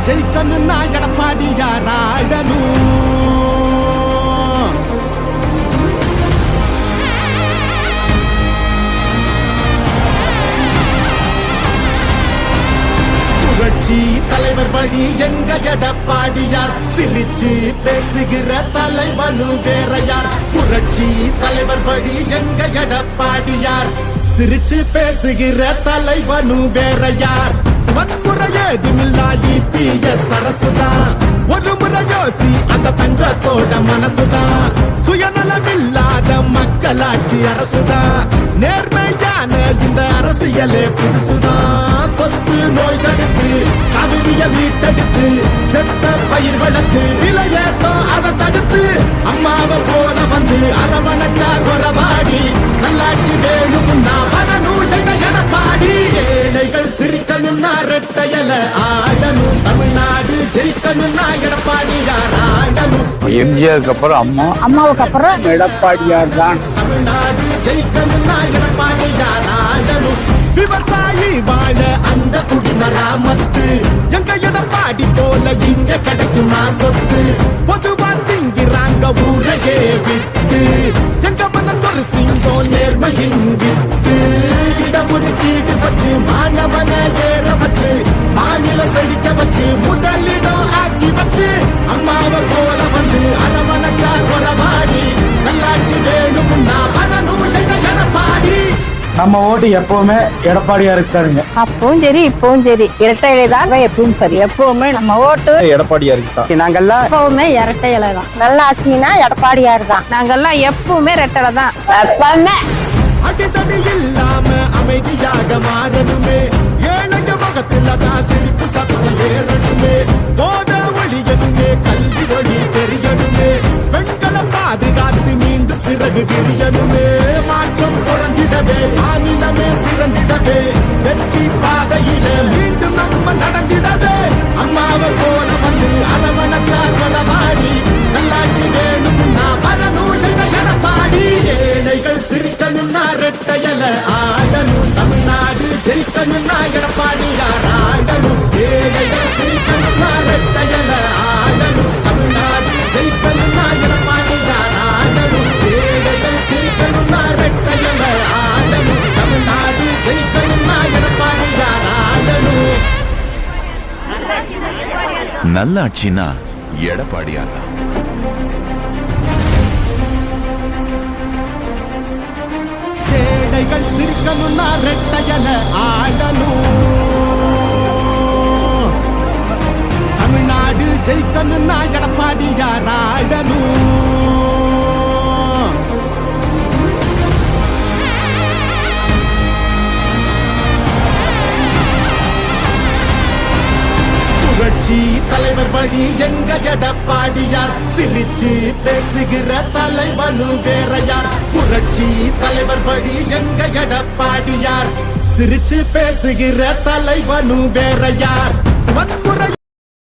ஜெயிக்கணும்னா எடப்பாடியார் ஆடணும். புரட்சி தலைவர் வழி எங்க எடப்பாடியார், சிரிச்சு பேசுகிற தலைவனும் வேற யார். புரட்சி தலைவர் வழி எங்க எடப்பாடியார், சிரிச்சு பேசுகிற தலைவனும் வேற யார். வன்முறை ஏதுமில்லா EPS அரசுதான், ஒரு முறை யோசி அந்த தங்கத்தோட மனசுதான். சுயநலமில்லாத மக்களாட்சி அரசுதான், நேர்மையான இந்த அரசியலே புதுசுதான். தொத்து நோய் தடுத்து கவிதைய மீட்டெடுத்து செத்த பயிர் வளர்த்து விலையேற்றம் அதை தடுத்து அம்மாவை போல வந்து அரவணைச்சார் வரவாடி. நல்லாட்சி வேணும்னா வரணும் எடப்பாடி. ஏழைகள் சிரிக்கணும்னா ரெட்டையல ஆடணும், தமிழ்நாடு ஜெயிக்கணும்னா எடப்பாடியார் ஆடணும். எம்ஜிஆருக்கு அப்புறம் அம்மாவுக்கு அப்புறம் எடப்பாடியார் தான். தமிழ்நாடு ஜெயிக்கணும்னா எடப்பாடியார் ஆடணும். விவசாயி வாழ அந்த குடிமராமத்து எங்க எடப்பாடி போல இங்க கிடைக்குமா சொத்து. பொதுவா திங்கிறாங்க ஊரையே வித்து, எங்க மனம் ஒரு சிங்கம் நேர்மையின் வித்து. இடஒதுக்கீடு வச்சு மாணவனை ஏற வச்சு மாநில செழிக்க வச்சு முதலிடம் ஆக்கி வச்சு அம்மாவை போல வந்து அரவணைச்சார் வரவாடி. நல்லாட்சி வேணும்னா வரணும் எடப்பாடி. நம்ம ஓட்டு எப்பவுமே எடப்பாடியாருக்கு தானுங்க. அப்பவும் சரி இப்பவும் சரி இரட்டை இலை தான் எப்பவும் சரி. எப்பவுமே நம்ம ஓட்டு எடப்பாடியாருக்கு தான். நாங்கெல்லாம் எப்பவுமே இரட்டை இலை தான். நல்லா ஆச்சுன்னா எடப்பாடியாரு தான். நாங்கெல்லாம் எப்பவுமே ரெட்டலை தான் எப்பவுமே. அடித்தடி இல்லாம அமைதியாக மாறணுமே, ஏழைங்க முகத்துல தான் சிரிப்பு சத்தம் ஏறணுமே. போத ஒழியணுமே, கல்வி ஒளி தெரியணுமே, பெண்களை பாதுகாத்து மீண்டும் சிறகு விரியணுமே. மாற்றம் குறைந்திடவே மாநிலமே சிறந்திடவே, வெற்றி பாதையில மீண்டும் நம்ம நடந்திடவே அம்மாவை போல வந்து அரவணைச்சார் வரவாடி. நல்லாட்சி வேணும்னா வரணும் எடப்பாடி. ஏழைகள் சிரிக்கணும்னா ரெட்டையல ஆடணும், தமிழ்நாடு ஜெயிக்கணும்னா எடப்பாடியார் ஆடணும். ஏழைகள் சிரிக்கணும்னா ரெட்டையல ஆடணும், தமிழ்நாடு ஜெயிக்கணும்னா எடப்பாடியார் ஆடணும். ஏழைகள் சிரிக்கணும்னா ரெட்டையல ஆடணும், தமிழ்நாடு ஜெயிக்கணும்னா எடப்பாடியார் ஆடணும். நல்லாட்சினா எடப்பாடியார் தான். ஏழைகள் சிரிக்கணும்னா ரெட்டையல ஆடணும், தமிழ்நாடு ஜெயிக்கணும்னா எடப்பாடியார் ஆடணும். புரட்சி தலைவர் வழி எங்க எடப்பாடியார், சிரிச்சு பேசுகிற தலைவனும் வேற யார். புரட்சி தலைவர் வழி எங்க எடப்பாடியார், சிரிச்சு பேசுகிற தலைவனும் வேற யார். வன்முறை